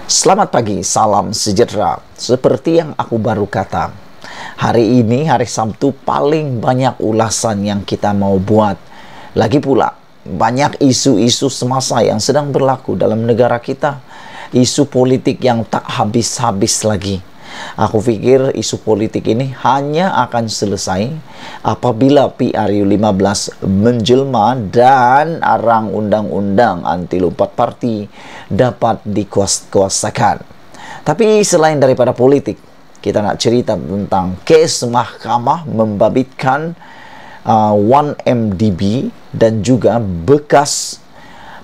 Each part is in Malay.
Selamat pagi, salam sejahtera. Seperti yang aku baru kata, hari ini, hari Sabtu, paling banyak ulasan yang kita mau buat. Lagi pula, banyak isu-isu semasa yang sedang berlaku dalam negara kita. Isu politik yang tak habis-habis lagi. Aku pikir isu politik ini hanya akan selesai apabila PRU15 menjelma dan arang undang-undang anti lompat parti dapat dikuasakan. Tapi selain daripada politik, kita nak cerita tentang kes mahkamah membabitkan 1MDB dan juga bekas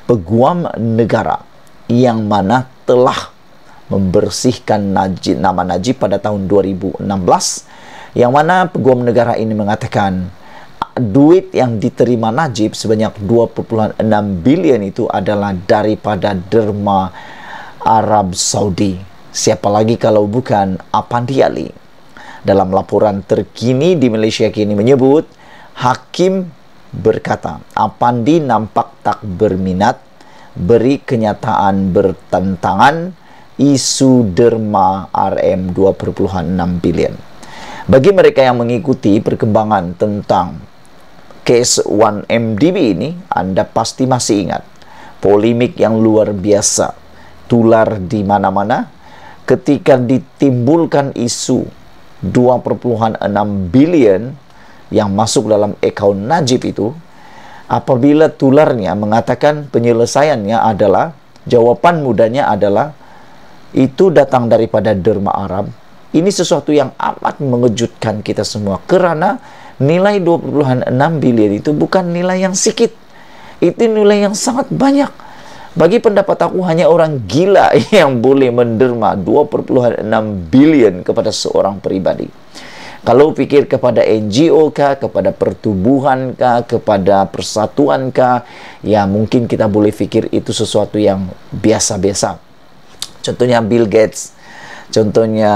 peguam negara yang mana telah membersihkan nama Najib pada tahun 2016, yang mana peguam negara ini mengatakan duit yang diterima Najib sebanyak 2,6 bilion itu adalah daripada derma Arab Saudi. Siapa lagi kalau bukan Apandi Ali. Dalam laporan terkini di Malaysia kini menyebut, hakim berkata Apandi nampak tak berminat beri kenyataan bertentangan isu derma RM 2,6 bilion. Bagi mereka yang mengikuti perkembangan tentang kes 1MDB ini, Anda pasti masih ingat polemik yang luar biasa tular di mana-mana ketika ditimbulkan isu 2,6 bilion yang masuk dalam akaun Najib itu. Apabila tularnya mengatakan penyelesaiannya adalah, jawaban mudahnya adalah itu datang daripada derma Arab. Ini sesuatu yang amat mengejutkan kita semua, kerana nilai 2,6 bilion itu bukan nilai yang sedikit. Itu nilai yang sangat banyak. Bagi pendapat aku, hanya orang gila yang boleh menderma 2,6 bilion kepada seorang pribadi. Kalau pikir kepada NGO kah, kepada pertubuhan kah, kepada persatuan kah, ya mungkin kita boleh fikir itu sesuatu yang biasa-biasa. Contohnya Bill Gates, contohnya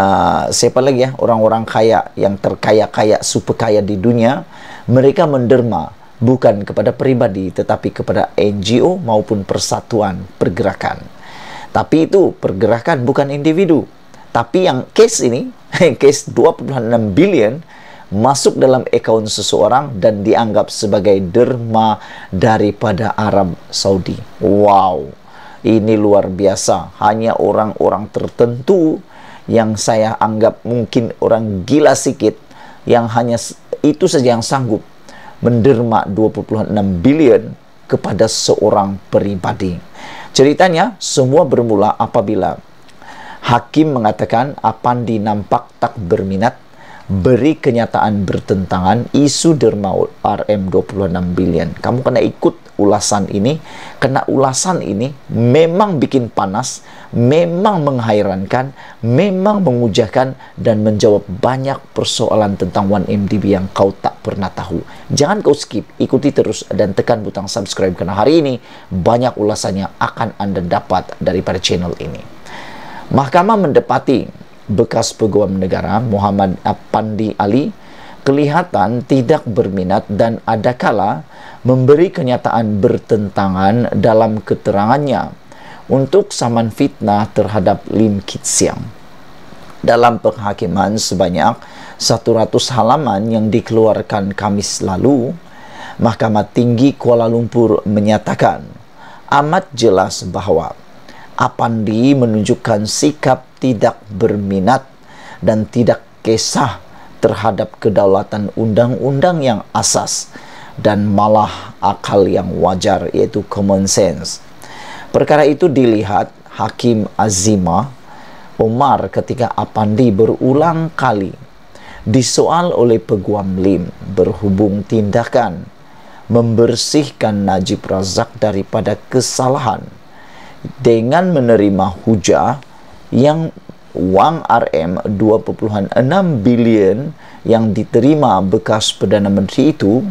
siapa lagi ya, orang-orang kaya yang terkaya-kaya, super kaya di dunia, mereka menderma bukan kepada pribadi tetapi kepada NGO maupun persatuan pergerakan. Tapi itu pergerakan, bukan individu. Tapi yang case ini, case 2,6 bilion masuk dalam akaun seseorang dan dianggap sebagai derma daripada Arab Saudi. Wow, ini luar biasa. Hanya orang-orang tertentu yang saya anggap mungkin orang gila sikit, yang hanya itu saja yang sanggup menderma 2,6 bilion kepada seorang pribadi. Ceritanya semua bermula apabila hakim mengatakan Apandi nampak tak berminat beri kenyataan bertentangan isu derma RM 26 bilion. Kamu kena ikut ulasan ini, kena ulasan ini memang bikin panas, memang menghairankan, memang mengujahkan dan menjawab banyak persoalan tentang 1MDB yang kau tak pernah tahu. Jangan kau skip, ikuti terus dan tekan butang subscribe, karena hari ini banyak ulasannya akan Anda dapat daripada channel ini. Mahkamah mendapati bekas peguam negara Muhammad Apandi Ali kelihatan tidak berminat dan adakala memberi kenyataan bertentangan dalam keterangannya untuk saman fitnah terhadap Lim Kit Siang. Dalam penghakiman sebanyak 100 halaman yang dikeluarkan Kamis lalu, Mahkamah Tinggi Kuala Lumpur menyatakan amat jelas bahawa Apandi menunjukkan sikap tidak berminat dan tidak kisah terhadap kedaulatan undang-undang yang asas dan malah akal yang wajar, iaitu common sense. Perkara itu dilihat Hakim Azimah Omar ketika Apandi berulang kali disoal oleh peguam Lim berhubung tindakan membersihkan Najib Razak daripada kesalahan dengan menerima hujah yang wang RM 2,6 bilion yang diterima bekas Perdana Menteri itu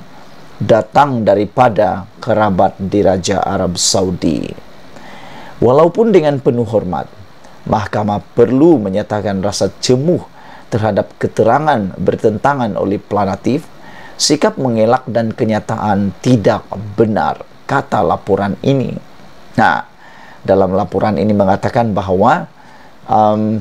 datang daripada kerabat diraja Arab Saudi. Walaupun dengan penuh hormat, Mahkamah perlu menyatakan rasa cemuh terhadap keterangan bertentangan oleh planatif, sikap mengelak dan kenyataan tidak benar, kata laporan ini. Nah, dalam laporan ini mengatakan bahawa um,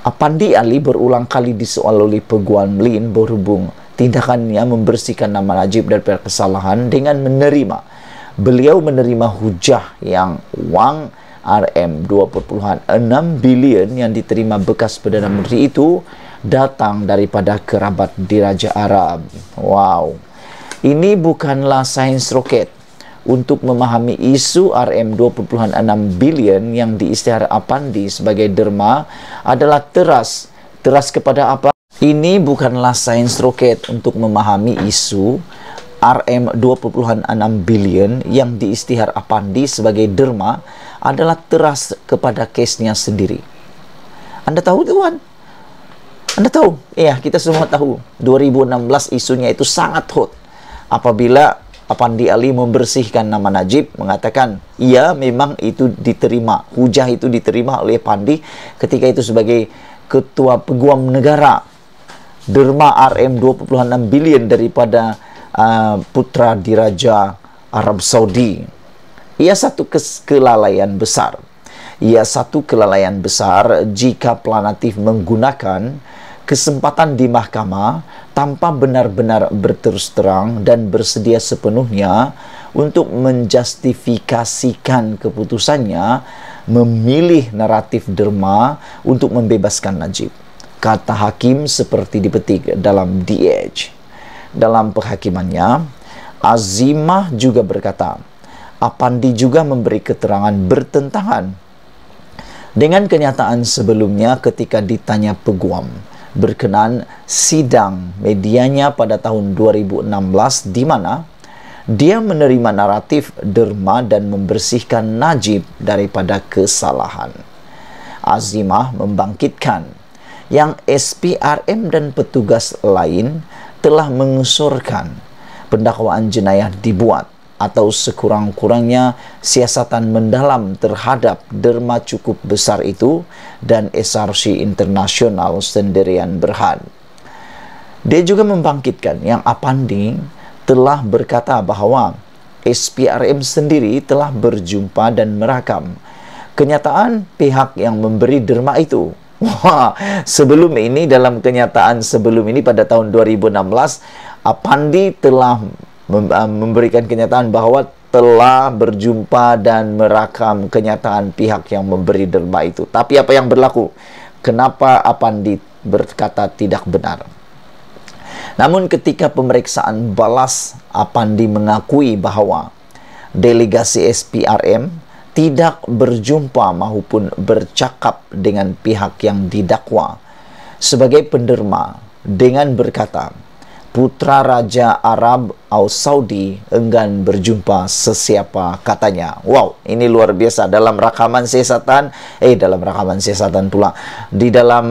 Apandi Ali berulang kali disoal oleh Peguam Lin berhubung tindakannya membersihkan nama Najib dari kesalahan dengan beliau menerima hujah yang wang RM 2.6 bilion yang diterima bekas Perdana Menteri itu datang daripada kerabat Diraja Arab. Wow. Ini bukanlah sains roket. Untuk memahami isu RM 2.6 bilion yang diisytihar Apandi sebagai derma adalah teras kepada apa? Ini bukanlah sains roket. Untuk memahami isu RM 2.6 bilion yang diisytihar Apandi sebagai derma adalah teras kepada kesnya sendiri. Anda tahu tuan? Anda tahu? Ya, kita semua tahu. 2016 isunya itu sangat hot. Apabila Apandi Ali membersihkan nama Najib, mengatakan, iya memang itu diterima. Hujah itu diterima oleh Apandi ketika itu sebagai Ketua Peguam Negara. Derma RM 2.6 bilion daripada putra Diraja Arab Saudi. Ia satu kelalaian besar. Ia satu kelalaian besar jika Planatif menggunakan kesempatan di mahkamah tanpa benar-benar berterus terang dan bersedia sepenuhnya untuk menjustifikasikan keputusannya memilih naratif derma untuk membebaskan Najib. Kata hakim seperti dipetik dalam The Edge. Dalam penghakimannya, Azimah juga berkata, Apandi juga memberi keterangan bertentangan dengan kenyataan sebelumnya ketika ditanya Peguam berkenaan sidang medianya pada tahun 2016 di mana dia menerima naratif derma dan membersihkan Najib daripada kesalahan. Azimah membangkitkan yang SPRM dan petugas lain telah mengusurkan pendakwaan jenayah dibuat atau sekurang-kurangnya siasatan mendalam terhadap derma cukup besar itu dan SRC internasional sendirian berhad. Dia juga membangkitkan yang Apandi telah berkata bahawa SPRM sendiri telah berjumpa dan merakam kenyataan pihak yang memberi derma itu. Wah, sebelum ini, dalam kenyataan sebelum ini pada tahun 2016, Apandi telah memberikan kenyataan bahawa telah berjumpa dan merakam kenyataan pihak yang memberi derma itu. Tapi apa yang berlaku? Kenapa Apandi berkata tidak benar? Namun ketika pemeriksaan balas, Apandi mengakui bahawa delegasi SPRM tidak berjumpa maupun bercakap dengan pihak yang didakwa sebagai penderma dengan berkata, putra Raja Arab atau Saudi enggan berjumpa sesiapa katanya. Wow, ini luar biasa. Dalam rakaman siasatan, pula. Di dalam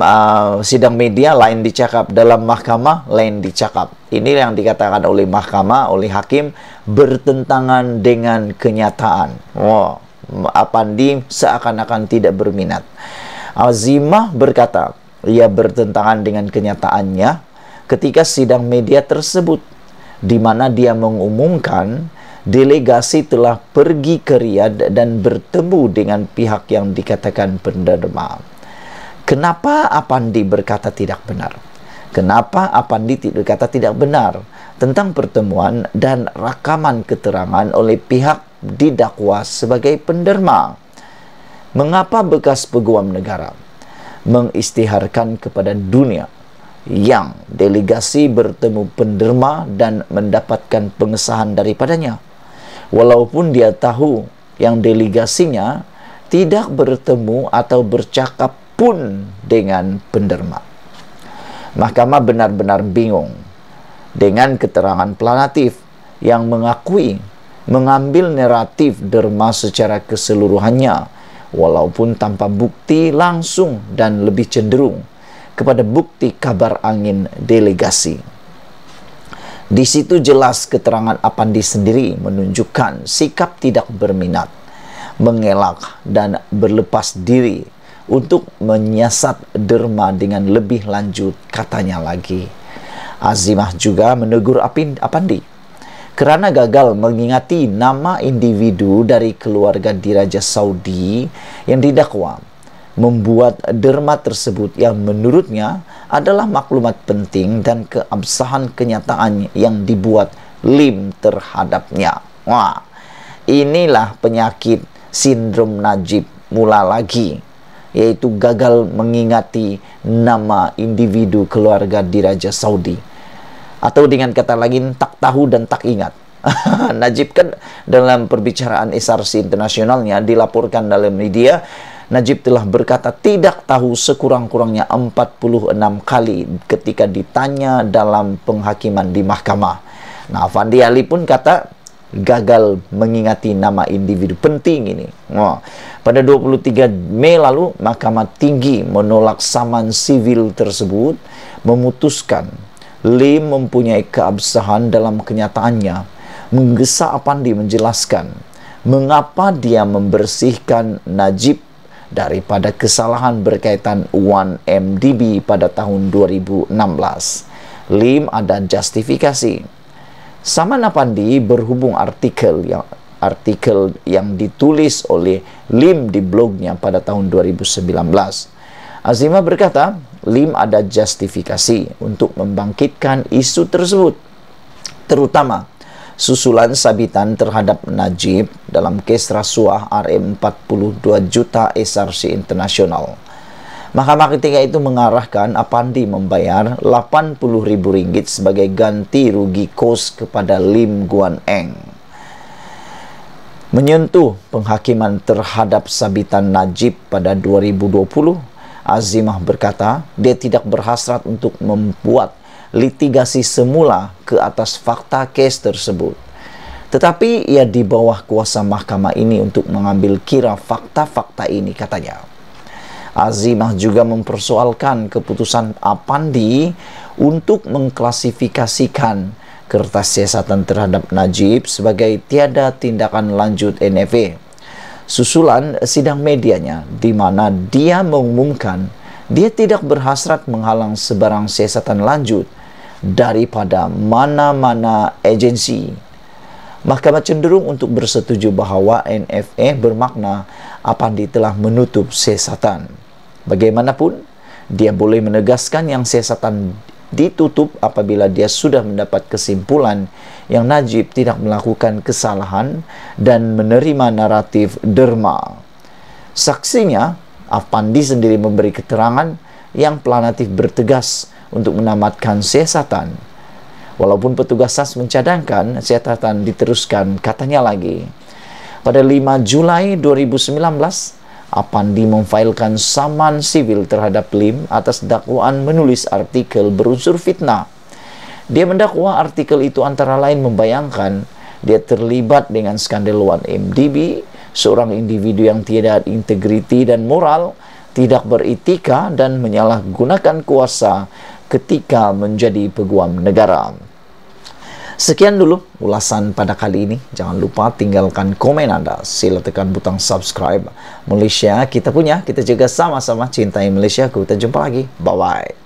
sidang media lain dicakap, dalam mahkamah lain dicakap. Ini yang dikatakan oleh mahkamah, oleh hakim, bertentangan dengan kenyataan. Wow, Apandi seakan-akan tidak berminat. Azimah berkata, ia bertentangan dengan kenyataannya ketika sidang media tersebut, di mana dia mengumumkan delegasi telah pergi ke Riyadh dan bertemu dengan pihak yang dikatakan penderma. Kenapa Apandi berkata tidak benar? Kenapa Apandi berkata tidak benar tentang pertemuan dan rakaman keterangan oleh pihak didakwa sebagai penderma? Mengapa bekas Peguam Negara mengisytiharkan kepada dunia yang delegasi bertemu penderma dan mendapatkan pengesahan daripadanya, walaupun dia tahu yang delegasinya tidak bertemu atau bercakap pun dengan penderma? Mahkamah benar-benar bingung dengan keterangan Planatif yang mengakui mengambil naratif derma secara keseluruhannya, walaupun tanpa bukti langsung dan lebih cenderung kepada bukti kabar angin delegasi. Di situ jelas keterangan Apandi sendiri menunjukkan sikap tidak berminat, mengelak dan berlepas diri untuk menyiasat derma dengan lebih lanjut, katanya lagi. Azimah juga menegur Apandi Kerana gagal mengingati nama individu dari keluarga diraja Saudi yang didakwa, membuat derma tersebut yang menurutnya adalah maklumat penting dan keabsahan kenyataan yang dibuat Lim terhadapnya. Wah, inilah penyakit sindrom Najib mula lagi, yaitu gagal mengingati nama individu keluarga diraja Saudi. Atau dengan kata lain, tak tahu dan tak ingat. Najib kan dalam perbicaraan SRC internasionalnya dilaporkan dalam media, Najib telah berkata tidak tahu sekurang-kurangnya 46 kali ketika ditanya dalam penghakiman di mahkamah. Nah, Fandi Ali pun kata gagal mengingati nama individu penting ini. Pada 23 Mei lalu, Mahkamah Tinggi menolak saman sivil tersebut, memutuskan Lim mempunyai keabsahan dalam kenyataannya. Menggesa Apandi menjelaskan mengapa dia membersihkan Najib daripada kesalahan berkaitan 1MDB pada tahun 2016. Lim ada justifikasi. Saman Apandi berhubung artikel yang ditulis oleh Lim di blognya pada tahun 2019. Azimah berkata, Lim ada justifikasi untuk membangkitkan isu tersebut, terutama susulan sabitan terhadap Najib dalam kes rasuah RM42 juta SRC Internasional. Mahkamah ketika itu mengarahkan Apandi membayar Rp80.000 sebagai ganti rugi kos kepada Lim Guan Eng. Menyentuh penghakiman terhadap sabitan Najib pada 2020, Azimah berkata dia tidak berhasrat untuk membuat litigasi semula ke atas fakta kes tersebut. Tetapi ia di bawah kuasa mahkamah ini untuk mengambil kira fakta-fakta ini, katanya. Azimah juga mempersoalkan keputusan Apandi untuk mengklasifikasikan kertas siasatan terhadap Najib sebagai tiada tindakan lanjut NFA. Susulan sidang medianya di mana dia mengumumkan dia tidak berhasrat menghalang sebarang siasatan lanjut daripada mana-mana agensi. Mahkamah cenderung untuk bersetuju bahawa NFA bermakna Apandi telah menutup siasatan. Bagaimanapun, dia boleh menegaskan yang siasatan ditutup apabila dia sudah mendapat kesimpulan yang Najib tidak melakukan kesalahan dan menerima naratif derma. Saksinya, Apandi sendiri memberi keterangan yang planatif bertegas untuk menamatkan siasatan. Walaupun petugas SAS mencadangkan siasatan diteruskan, katanya lagi. Pada 5 Julai 2019, Apandi memfailkan saman sivil terhadap Lim atas dakwaan menulis artikel berunsur fitnah. Dia mendakwa artikel itu antara lain membayangkan dia terlibat dengan skandal 1MDB, seorang individu yang tiada integriti dan moral, tidak beretika dan menyalahgunakan kuasa ketika menjadi peguam negara. Sekian dulu ulasan pada kali ini. Jangan lupa tinggalkan komen Anda. Sila tekan butang subscribe. Malaysia kita punya, kita juga sama-sama cintai Malaysia. Kita jumpa lagi. Bye-bye.